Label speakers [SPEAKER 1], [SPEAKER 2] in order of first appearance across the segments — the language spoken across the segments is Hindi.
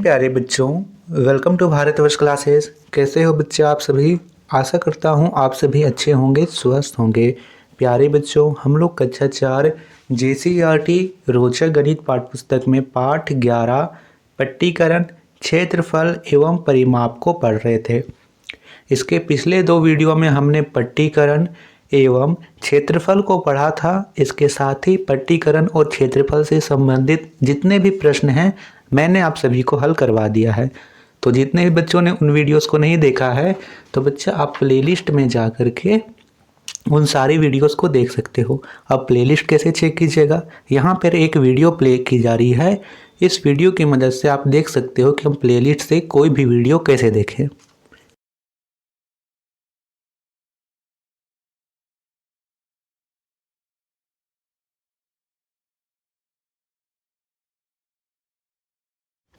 [SPEAKER 1] प्यारे बच्चों, वेलकम टू भारतवर्ष क्लासेस। कैसे हो बच्चे आप सभी? आशा करता हूँ आप सभी अच्छे होंगे, स्वस्थ होंगे। प्यारे बच्चों, हम लोग कक्षा 4 JCERT रोचक गणित पाठ्यपुस्तक में पाठ 11 पट्टीकरण, क्षेत्रफल एवं परिमाप को पढ़ रहे थे। इसके पिछले 2 वीडियो में हमने पट्टीकरण एवं क्षेत्रफल को पढ़ा था। इसके साथ ही पट्टीकरण और क्षेत्रफल से संबंधित जितने भी प्रश्न हैं मैंने आप सभी को हल करवा दिया है। तो जितने भी बच्चों ने उन वीडियोस को नहीं देखा है तो बच्चा आप प्लेलिस्ट में जा कर के उन सारी वीडियोस को देख सकते हो। अब प्लेलिस्ट कैसे चेक कीजिएगा? यहाँ पर एक वीडियो प्ले की जा रही है। इस वीडियो की मदद से आप देख सकते हो कि हम प्लेलिस्ट से कोई भी वीडियो कैसे देखें।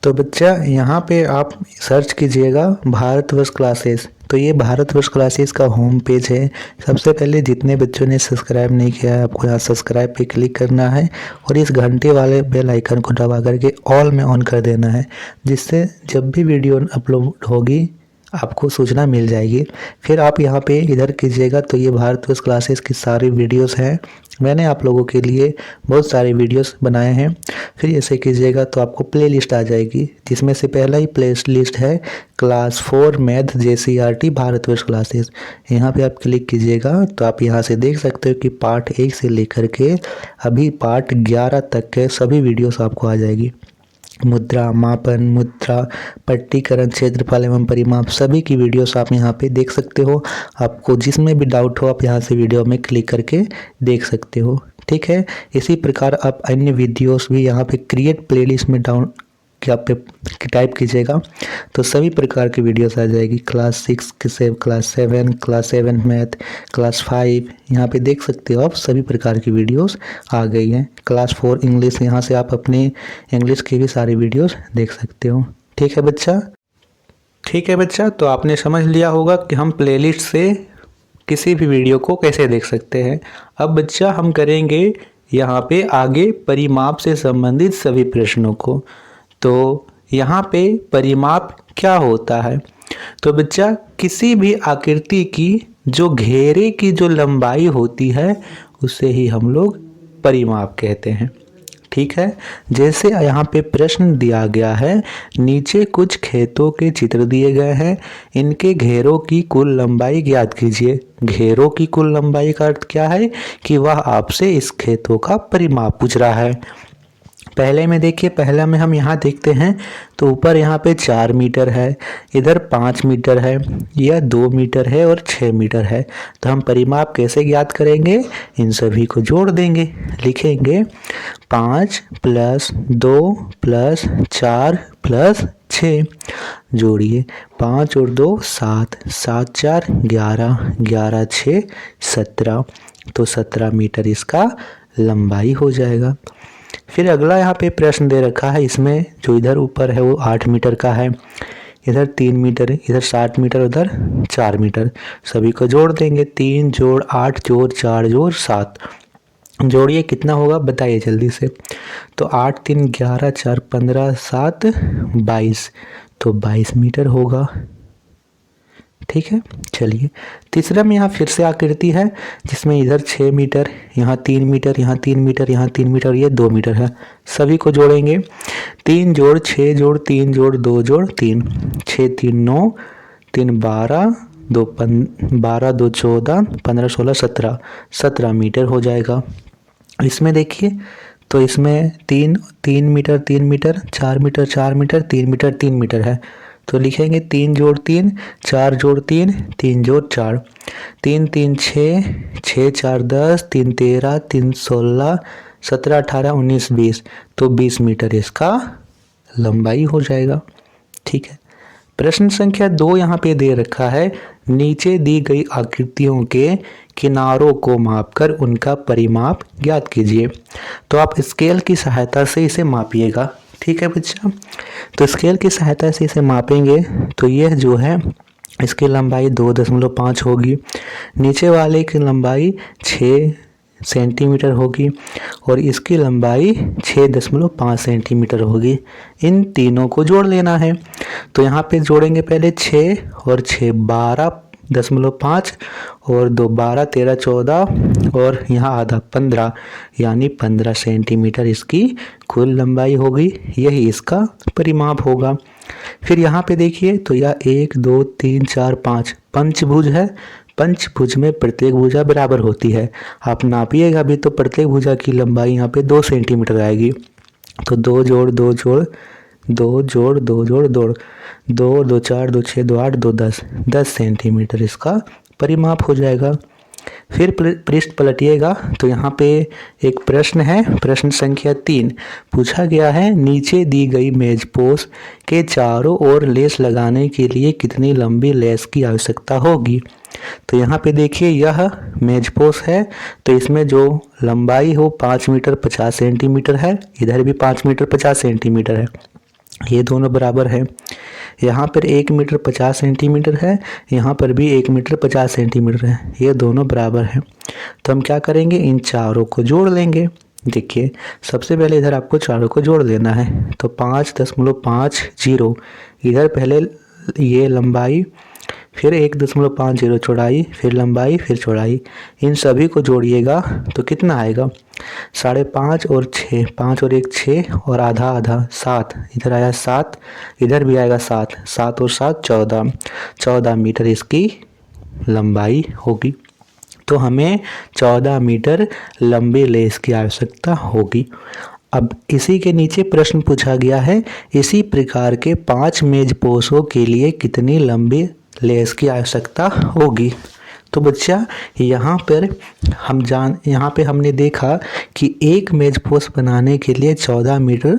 [SPEAKER 1] तो बच्चा यहाँ पे आप सर्च कीजिएगा भारतवर्ष क्लासेस। तो ये भारतवर्ष क्लासेस का होम पेज है। सबसे पहले जितने बच्चों ने सब्सक्राइब नहीं किया है आपको यहाँ सब्सक्राइब पे क्लिक करना है और इस घंटे वाले बेल आइकन को दबा करके ऑल में ऑन कर देना है, जिससे जब भी वीडियो अपलोड होगी आपको सूचना मिल जाएगी। फिर आप यहाँ पे इधर कीजिएगा तो ये भारतवर्ष क्लासेस की सारी वीडियोस हैं। मैंने आप लोगों के लिए बहुत सारे वीडियोस बनाए हैं। फिर ऐसे कीजिएगा तो आपको प्लेलिस्ट आ जाएगी, जिसमें से पहला ही प्ले लिस्ट है class 4 math JCERT Bharatvarsh classes. यहाँ पे आप क्लिक कीजिएगा तो आप यहाँ से देख सकते हो कि पार्ट 1 से लेकर के अभी पार्ट 11 तक के सभी वीडियोस आपको आ जाएगी। मुद्रा, मापन, मुद्रा, पट्टीकरण, क्षेत्रफल एवं परिमाप सभी की वीडियोस आप यहाँ पे देख सकते हो। आपको जिसमें भी डाउट हो आप यहाँ से वीडियो में क्लिक करके देख सकते हो। ठीक है, इसी प्रकार आप अन्य वीडियोस भी यहाँ पे क्रिएट प्लेलिस्ट में डाउन क्या पे टाइप कीजिएगा तो सभी प्रकार की वीडियोस आ जाएगी। क्लास 6 से क्लास 7 मैथ, क्लास 5 यहाँ पे देख सकते हो आप सभी प्रकार की वीडियोस आ गई हैं। क्लास 4 इंग्लिश, यहाँ से आप अपने इंग्लिश की भी सारी वीडियोस देख सकते हो। ठीक है बच्चा? ठीक है बच्चा, तो आपने समझ लिया होगा कि हम प्लेलिस्ट से किसी भी वीडियो को कैसे देख सकते हैं। अब बच्चा हम करेंगे यहाँ पे आगे परिमाप से संबंधित सभी प्रश्नों को। तो यहाँ पे परिमाप क्या होता है? तो बच्चा किसी भी आकृति की जो घेरे की जो लंबाई होती है उसे ही हम लोग परिमाप कहते हैं। ठीक है, जैसे यहाँ पे प्रश्न दिया गया है, नीचे कुछ खेतों के चित्र दिए गए हैं, इनके घेरों की कुल लंबाई ज्ञात कीजिए। घेरों की कुल लंबाई का अर्थ क्या है कि वह आपसे इस खेतों का परिमाप पूछ रहा है। पहले में देखिए, पहला में हम यहाँ देखते हैं तो ऊपर यहाँ पे 4 मीटर है, इधर 5 मीटर है, यह 2 मीटर है और 6 मीटर है। तो हम परिमाप कैसे ज्ञात करेंगे? इन सभी को जोड़ देंगे। लिखेंगे 5 + 2 + 4 + 6। जोड़िए 5 और 2 7, 7 4 11, 11 6 17। तो 17 मीटर इसका लंबाई हो जाएगा। फिर अगला यहाँ पे प्रश्न दे रखा है, इसमें जो इधर ऊपर है वो 8 मीटर का है, इधर 3 मीटर है, इधर 7 मीटर, उधर 4 मीटर। सभी को जोड़ देंगे, 3 जोड़ 8 जोड़ 4 जोड़ 7। जोड़िए कितना होगा बताइए जल्दी से। तो 8 3 11 4 15 7 22, तो 22 मीटर होगा। ठीक है, चलिए तीसरा में यहाँ फिर से आकृति है जिसमें इधर 6 मीटर, यहाँ 3 मीटर, यहाँ 3 मीटर, यहाँ 3 मीटर, ये 2 मीटर है। सभी को जोड़ेंगे, 3 जोड़ 6 जोड़ 3 जोड़ 2 जोड़ 3, 6 3 9, 3 12, 2 12 2 14, 15 16 17, 17 मीटर हो जाएगा। इसमें देखिए तो इसमें 3 metre 3 metre, 4 metre 4 metre, 3 metre 3 metre है। तो लिखेंगे 3 जोड़ 3, 4 जोड़ 3, 3 जोड़ 4, 3 3 6, 6 4 10, 3 13, 3 16, 17 18 19 20। तो 20 मीटर इसका लंबाई हो जाएगा। ठीक है, प्रश्न संख्या 2 यहाँ पे दे रखा है, नीचे दी गई आकृतियों के किनारों को मापकर उनका परिमाप ज्ञात कीजिए। तो आप स्केल की सहायता से इसे मापिएगा। ठीक है बच्चा, तो स्केल की सहायता से इसे मापेंगे तो यह जो है इसकी लंबाई 2.5 होगी, नीचे वाले की लंबाई 6 सेंटीमीटर होगी और इसकी लंबाई 6.5 सेंटीमीटर होगी। इन तीनों को जोड़ लेना है। तो यहाँ पे जोड़ेंगे पहले 6 और 6 12.5 और 2 12 13 14 और यहाँ आधा 15, यानी 15 सेंटीमीटर इसकी कुल लंबाई होगी। यही इसका परिमाप होगा। फिर यहाँ पे देखिए तो यह 1 2 3 4 5 पंचभुज है। पंचभुज में प्रत्येक भुजा बराबर होती है। आप नापिएगा भी तो प्रत्येक भुजा की लंबाई यहाँ पे 2 सेंटीमीटर आएगी। तो 2 जोड़ 2 जोड़ 2 जोड़ 2 जोड़ 2 2 2 4 2 6 2 8 2 10 सेंटीमीटर इसका परिमाप हो जाएगा। फिर पृष्ठ पलटिएगा तो यहाँ पे एक प्रश्न है, प्रश्न संख्या 3 पूछा गया है, नीचे दी गई मेजपोश के चारों ओर लेस लगाने के लिए कितनी लंबी लेस की आवश्यकता होगी। तो यहाँ पे देखिए यह मेजपोश है, तो इसमें जो लंबाई हो 5 मीटर 50 सेंटीमीटर है, इधर भी 5 मीटर 50 सेंटीमीटर है, ये दोनों बराबर है। यहाँ पर 1 मीटर 50 सेंटीमीटर है, यहाँ पर भी 1 मीटर 50 सेंटीमीटर है, ये दोनों बराबर हैं। तो हम क्या करेंगे, इन चारों को जोड़ लेंगे। देखिए सबसे पहले इधर आपको चारों को जोड़ लेना है। तो 5.50 इधर पहले ये लंबाई, फिर 1.50 चौड़ाई, फिर लंबाई, फिर चौड़ाई, इन सभी को जोड़िएगा तो कितना आएगा 5.5 और 6, 5 और 1 6 और आधा आधा 7, इधर आया 7, इधर भी आएगा 7, 7 और 7 14 मीटर इसकी लंबाई होगी। तो हमें 14 मीटर लंबी लेस की आवश्यकता होगी। अब इसी के नीचे प्रश्न पूछा गया है, इसी प्रकार के 5 मेजपोशों के लिए कितनी लंबी लेस की आवश्यकता होगी। तो बच्चा यहाँ पे हमने देखा कि एक मेजपोश बनाने के लिए 14 मीटर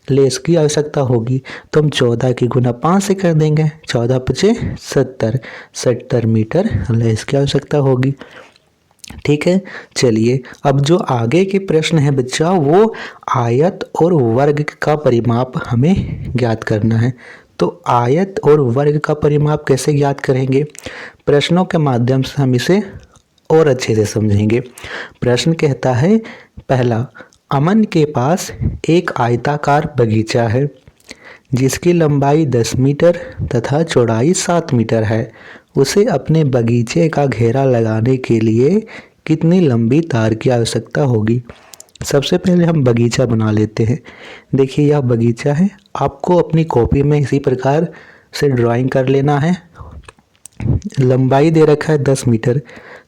[SPEAKER 1] लेस की आवश्यकता होगी। तो हम 14 की गुना 5 से कर देंगे, 14 पचे 70 मीटर लेस की आवश्यकता होगी। ठीक है, चलिए अब जो आगे के प्रश्न है बच्चा, वो आयत और वर्ग का परिमाप हमें ज्ञात करना है। तो आयत और वर्ग का परिमाप कैसे ज्ञात करेंगे, प्रश्नों के माध्यम से हम इसे और अच्छे से समझेंगे। प्रश्न कहता है, पहला, अमन के पास एक आयताकार बगीचा है जिसकी लंबाई 10 मीटर तथा चौड़ाई 7 मीटर है। उसे अपने बगीचे का घेरा लगाने के लिए कितनी लंबी तार की आवश्यकता होगी। सबसे पहले हम बगीचा बना लेते हैं। देखिए यह बगीचा है, आपको अपनी कॉपी में इसी प्रकार से ड्राइंग कर लेना है। लंबाई दे रखा है 10 मीटर,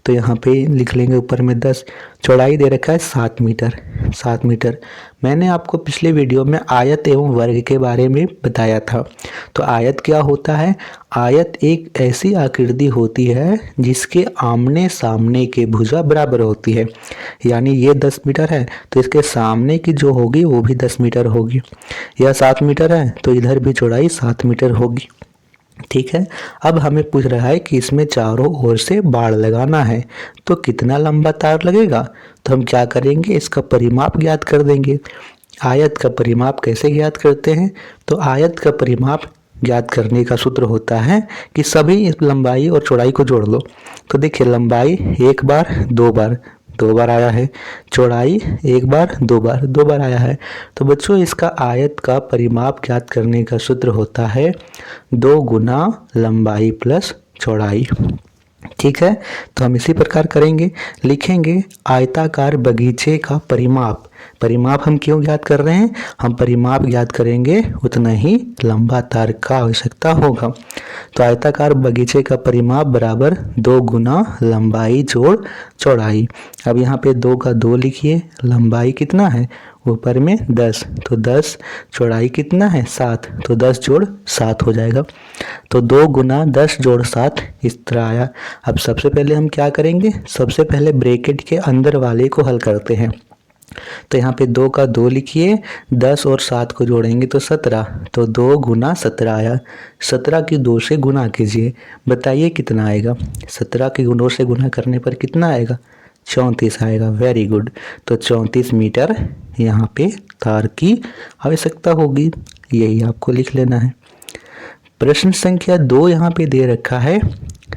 [SPEAKER 1] तो यहाँ पे लिख लेंगे ऊपर में 10। चौड़ाई दे रखा है 7 मीटर। मैंने आपको पिछले वीडियो में आयत एवं वर्ग के बारे में बताया था। तो आयत क्या होता है, आयत एक ऐसी आकृति होती है जिसके आमने सामने के भुजा बराबर होती है। यानी ये 10 मीटर है तो इसके सामने की जो होगी वो भी 10 मीटर होगी। यह 7 मीटर है तो इधर भी चौड़ाई 7 मीटर होगी। ठीक है, अब हमें पूछ रहा है कि इसमें चारों ओर से बाड़ लगाना है, तो कितना लंबा तार लगेगा। तो हम क्या करेंगे, इसका परिमाप ज्ञात कर देंगे। आयत का परिमाप कैसे ज्ञात करते हैं, तो आयत का परिमाप ज्ञात करने का सूत्र होता है कि सभी इस लंबाई और चौड़ाई को जोड़ लो। तो देखिए लंबाई एक बार दो बार आया है, चौड़ाई एक बार दो बार आया है। तो बच्चों इसका आयत का परिमाप ज्ञात करने का सूत्र होता है 2 गुना लंबाई प्लस चौड़ाई। ठीक है, तो हम इसी प्रकार करेंगे, लिखेंगे आयताकार बगीचे का परिमाप हम क्यों ज्ञात कर रहे हैं, हम परिमाप ज्ञात करेंगे उतना ही लंबा तार का आवश्यकता होगा। तो आयताकार बगीचे का परिमाप बराबर 2 गुना लंबाई जोड़ चौड़ाई। अब यहाँ पे 2 का 2 लिखिए, लंबाई कितना है ऊपर में 10, तो 10, चौड़ाई कितना है 7, तो 10 जोड़ 7 हो जाएगा। तो 2 गुना 10 जोड़ 7 इस तरह आया। अब सबसे पहले हम क्या करेंगे, सबसे पहले ब्रैकेट के अंदर वाले को हल करते हैं। तो यहाँ पे 2 का 2 लिखिए, 10 और 7 को जोड़ेंगे तो 17, तो 2 गुना 17 आया। 17 की 2 से गुना कीजिए, बताइए कितना आएगा। 17 की 2 से गुना करने पर कितना आएगा, 34 आएगा। वेरी गुड, तो 34 मीटर यहाँ पे तार की आवश्यकता होगी, यही आपको लिख लेना है। प्रश्न संख्या 2 यहाँ पे दे रखा है,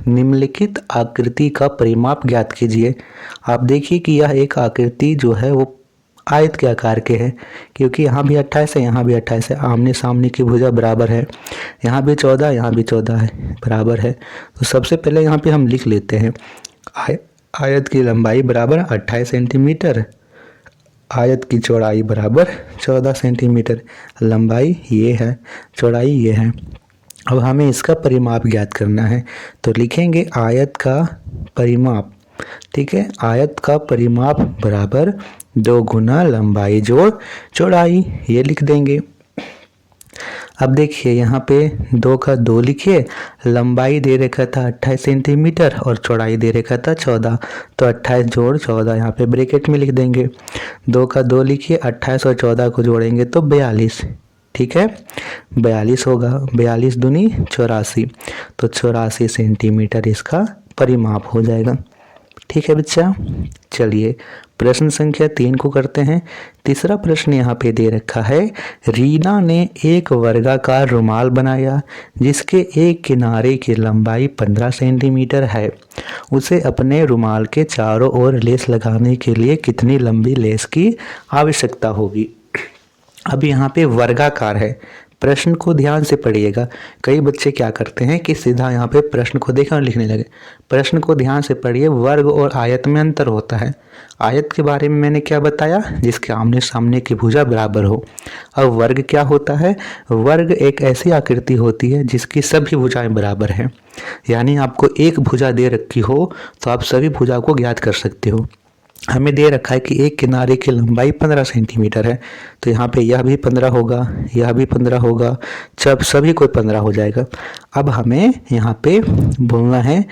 [SPEAKER 1] निम्नलिखित आकृति का परिमाप ज्ञात कीजिए। आप देखिए कि यह एक आकृति जो है वो आयत के आकार के है, क्योंकि यहाँ भी 28 है, यहाँ भी 28 है, आमने सामने की भुजा बराबर है, यहाँ भी 14, यहाँ भी 14 है, बराबर है। तो सबसे पहले यहाँ पे हम लिख लेते हैं आयत की लंबाई बराबर 28 सेंटीमीटर, आयत की चौड़ाई बराबर 14 सेंटीमीटर, लंबाई ये है, चौड़ाई ये है। अब हमें इसका परिमाप ज्ञात करना है, तो लिखेंगे आयत का परिमाप, ठीक है, आयत का परिमाप बराबर 2 गुना लंबाई जोड़ चौड़ाई, ये लिख देंगे। अब देखिए यहाँ पे 2 का 2 लिखिए, लंबाई दे रखा था 28 सेंटीमीटर और चौड़ाई दे रखा था 14, तो 28 जोड़ 14 यहाँ पे ब्रैकेट में लिख देंगे। 2 का 2 लिखिए, 28 और 14 को जोड़ेंगे तो 42, ठीक है, 42 होगा, 42 दूनी 84, तो 84 सेंटीमीटर इसका परिमाप हो जाएगा। ठीक है बच्चा, चलिए प्रश्न संख्या 3 को करते हैं। तीसरा प्रश्न यहाँ पे दे रखा है, रीना ने एक वर्गाकार रुमाल बनाया जिसके एक किनारे की लंबाई 15 सेंटीमीटर है। उसे अपने रुमाल के चारों ओर लेस लगाने के लिए कितनी लंबी लेस की आवश्यकता होगी। अब यहाँ पे वर्गाकार है, प्रश्न को ध्यान से पढ़िएगा। कई बच्चे क्या करते हैं कि सीधा यहाँ पे प्रश्न को देखकर लिखने लगे। प्रश्न को ध्यान से पढ़िए, वर्ग और आयत में अंतर होता है। आयत के बारे में मैंने क्या बताया, जिसके आमने सामने की भुजा बराबर हो। अब वर्ग क्या होता है, वर्ग एक ऐसी आकृति होती है जिसकी सभी भुजाएं बराबर हैं। यानी आपको एक भुजा दे रखी हो तो आप सभी भुजा को ज्ञात कर सकते हो। हमें दे रखा है कि एक किनारे की लंबाई 15 सेंटीमीटर है, तो यहाँ पे यह भी 15 होगा, यह भी 15 होगा, जब सभी को 15 हो जाएगा। अब हमें यहाँ पे बोलना है,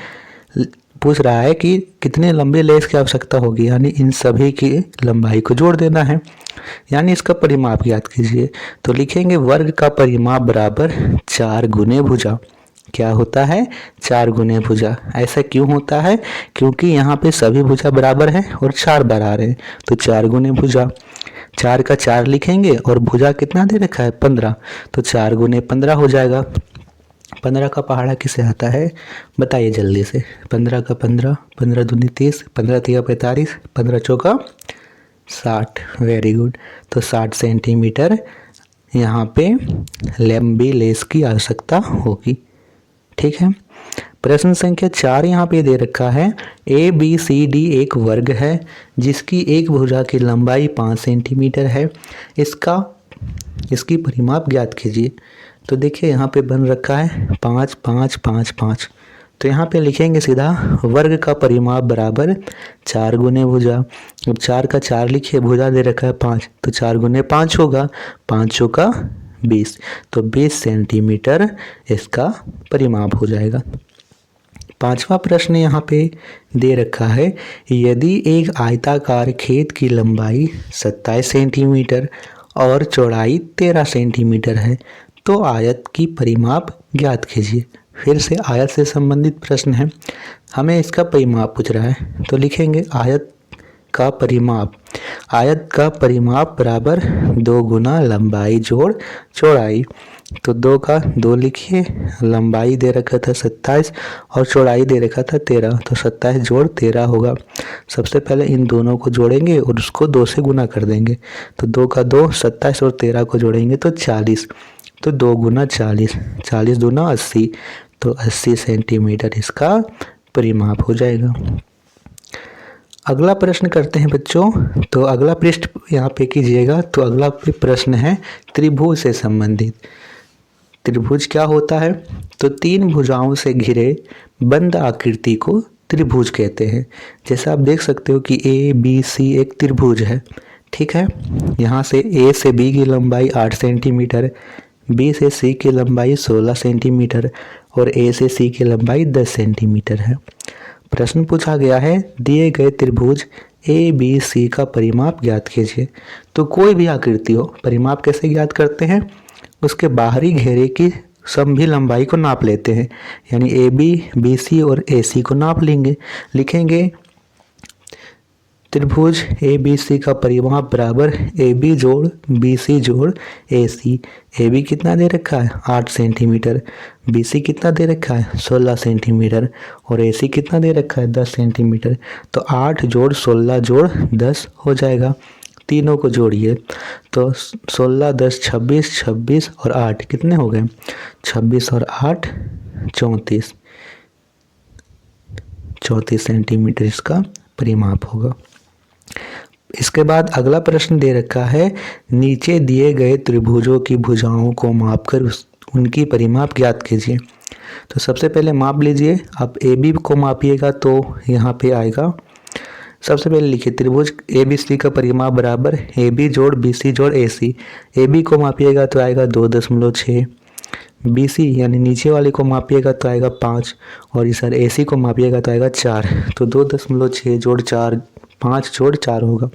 [SPEAKER 1] पूछ रहा है कि कितने लंबे लेस की आवश्यकता होगी, यानी इन सभी की लंबाई को जोड़ देना है, यानी इसका परिमाप ज्ञात कीजिए। तो लिखेंगे वर्ग का परिमाप बराबर 4 गुने भुजा। क्या होता है, 4 गुने भुजा। ऐसा क्यों होता है, क्योंकि यहाँ पे सभी भुजा बराबर है और 4 बराबर है, तो 4 गुने भुजा। 4 का 4 लिखेंगे और भुजा कितना दे रखा है, 15, तो 4 गुने 15 हो जाएगा। 15 का पहाड़ा किसे आता है, बताइए जल्दी से। 15 का 15, 15 दूनी 30, 15 तिया 45, 15 चौका 60, वेरी गुड। तो 60 सेंटीमीटर यहाँ पे लंबी लेस की आवश्यकता होगी। ठीक है, प्रश्न संख्या 4 यहाँ पे दे रखा है, ABCD एक वर्ग है जिसकी एक भुजा की लंबाई 5 सेंटीमीटर है, इसकी परिमाप ज्ञात कीजिए। तो देखिए यहाँ पे बन रखा है 5 5 5 5, तो यहाँ पे लिखेंगे सीधा वर्ग का परिमाप बराबर 4 गुने भुजा। अब 4 का 4 लिखिए, भुजा दे रखा है 5, तो 4 गुने 5 होगा, 5 चौका 20, तो 20 सेंटीमीटर इसका परिमाप हो जाएगा। 5वां प्रश्न यहाँ पे दे रखा है, यदि एक आयताकार खेत की लंबाई 27 सेंटीमीटर और चौड़ाई 13 सेंटीमीटर है तो आयत की परिमाप ज्ञात कीजिए। फिर से आयत से संबंधित प्रश्न है, हमें इसका परिमाप पूछ रहा है, तो लिखेंगे आयत का परिमाप। आयत का परिमाप बराबर 2 गुना लंबाई जोड़ चौड़ाई। तो 2 का 2 लिखिए, लंबाई दे रखा था 27 और चौड़ाई दे रखा था 13, तो 27 जोड़ 13 होगा। सबसे पहले इन दोनों को जोड़ेंगे और उसको 2 से गुना कर देंगे, तो 2 का 2, 27 और 13 को जोड़ेंगे तो 40, तो 2 गुना 40, 40 दूना 80, तो 80 सेंटीमीटर इसका परिमाप हो जाएगा। अगला प्रश्न करते हैं बच्चों, तो अगला पृष्ठ यहाँ पे कीजिएगा। तो अगला प्रश्न है त्रिभुज से संबंधित। त्रिभुज क्या होता है, तो 3 भुजाओं से घिरे बंद आकृति को त्रिभुज कहते हैं। जैसा आप देख सकते हो कि ABC एक त्रिभुज है, ठीक है। यहाँ से A से B की लंबाई 8 सेंटीमीटर, B से C की लंबाई 16 सेंटीमीटर और A से C की लंबाई 10 सेंटीमीटर है। प्रश्न पूछा गया है, दिए गए त्रिभुज ABC का परिमाप ज्ञात कीजिए। तो कोई भी आकृति हो, परिमाप कैसे ज्ञात करते हैं, उसके बाहरी घेरे की सभी लंबाई को नाप लेते हैं, यानी AB, BC और AC को नाप लेंगे। लिखेंगे त्रिभुज ए बी सी का परिमाप बराबर ए बी जोड़ बी सी जोड़ ए सी। ए बी कितना दे रखा है 8 सेंटीमीटर, बी सी कितना दे रखा है 16 सेंटीमीटर और ए सी कितना दे रखा है 10 सेंटीमीटर। तो 8 जोड़ 16 जोड़ 10 हो जाएगा। तीनों को जोड़िए तो 16 10 26, 26 और 8 कितने हो गए 26 और 8 34 सेंटीमीटर इसका परिमाप होगा। इसके बाद अगला प्रश्न दे रखा है, नीचे दिए गए त्रिभुजों की भुजाओं को मापकर उनकी परिमाप ज्ञात कीजिए। तो सबसे पहले माप लीजिए। आप ए बी को मापिएगा तो यहाँ पे आएगा, सबसे पहले लिखिए त्रिभुज ए बी सी का परिमाप बराबर ए बी जोड़ बी सी जोड़ ए सी। ए बी को मापिएगा तो आएगा 2.6, बी सी यानी नीचे वाले को मापिएगा तो आएगा 5 और इस ए सी को मापिएगा तो आएगा 4। तो 2.6 जोड़ 4 5 जोड़ 4 होगा।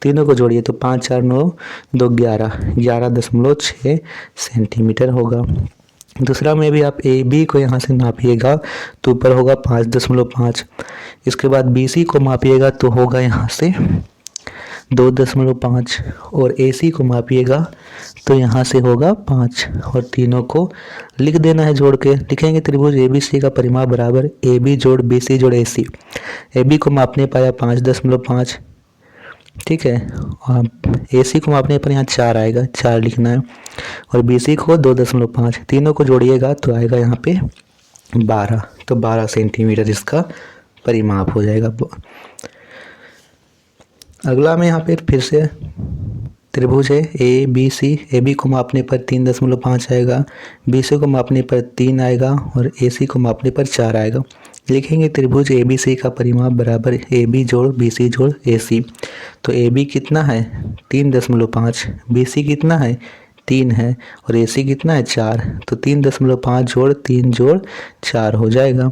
[SPEAKER 1] तीनों को जोड़िए तो 5 4 9 2 11, 11.6 सेंटीमीटर होगा। दूसरा में भी आप ए बी को यहाँ से नापिएगा तो ऊपर होगा 5.5। इसके बाद बी सी को मापिएगा तो होगा यहाँ से 2.5 और ए सी को मापिएगा तो यहाँ से होगा 5 और तीनों को लिख देना है जोड़ के। लिखेंगे त्रिभुज ए बी सी का परिमाप बराबर ए बी जोड़ बी सी जोड़ ए सी। ए बी को मापने पाया 5.5, ठीक है, और ए सी को मापने पर यहाँ 4 आएगा, 4 लिखना है और बी सी को 2.5। तीनों को जोड़िएगा तो आएगा यहाँ पे 12, तो 12 सेंटीमीटर इसका परिमाप हो जाएगा। अगला में यहाँ पे फिर से त्रिभुज है A B C. A B को मापने पर 3.5 आएगा, बी सी को मापने पर 3 आएगा और ए सी को मापने पर 4 आएगा। लिखेंगे त्रिभुज ए बी सी का परिमाप बराबर ए बी जोड़ बी सी जोड़ ए सी। तो ए बी कितना है 3.5, बी सी कितना है 3 है और ए सी कितना है 4। तो 3.5 जोड़ 3 जोड़ 4 हो जाएगा।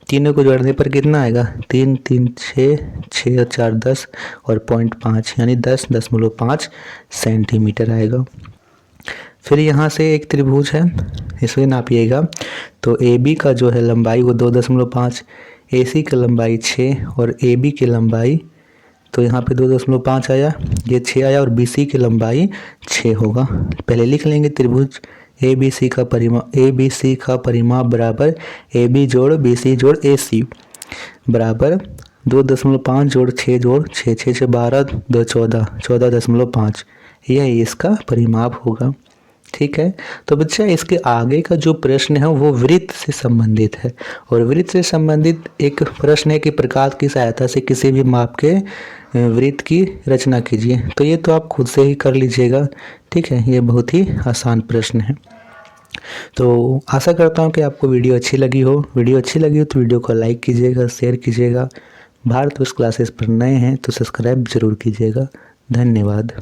[SPEAKER 1] तीनों को जोड़ने पर कितना आएगा 3 3 6, 6 और 4 10 और 0.5 यानी 10.5 सेंटीमीटर आएगा। फिर यहाँ से एक त्रिभुज है, इसे नापिएगा तो ए बी का जो है लंबाई वो 2.5, ए सी की लंबाई 6 और ए बी की लंबाई तो यहाँ पे 2.5 आया, ये 6 आया और बी सी की लंबाई 6 होगा। पहले लिख लेंगे त्रिभुज ए बी सी का परिमाप बराबर ए बी जोड़ बी सी जोड़ ए सी बराबर 2.5 जोड़ 6 जोड़ 6 6 से 12 2 14, 14.5 यह इसका परिमाप होगा। ठीक है, तो बच्चा इसके आगे का जो प्रश्न है वो वृत्त से संबंधित है और वृत्त से संबंधित एक प्रश्न है कि प्रकार की सहायता से किसी भी माप के वृत्त की रचना कीजिए। तो ये तो आप खुद से ही कर लीजिएगा, ठीक है, ये बहुत ही आसान प्रश्न है। तो आशा करता हूँ कि आपको वीडियो अच्छी लगी हो। वीडियो अच्छी लगी हो तो वीडियो को लाइक कीजिएगा, शेयर कीजिएगा। भारत वर्ष क्लासेस पर नए हैं तो सब्सक्राइब जरूर कीजिएगा। धन्यवाद।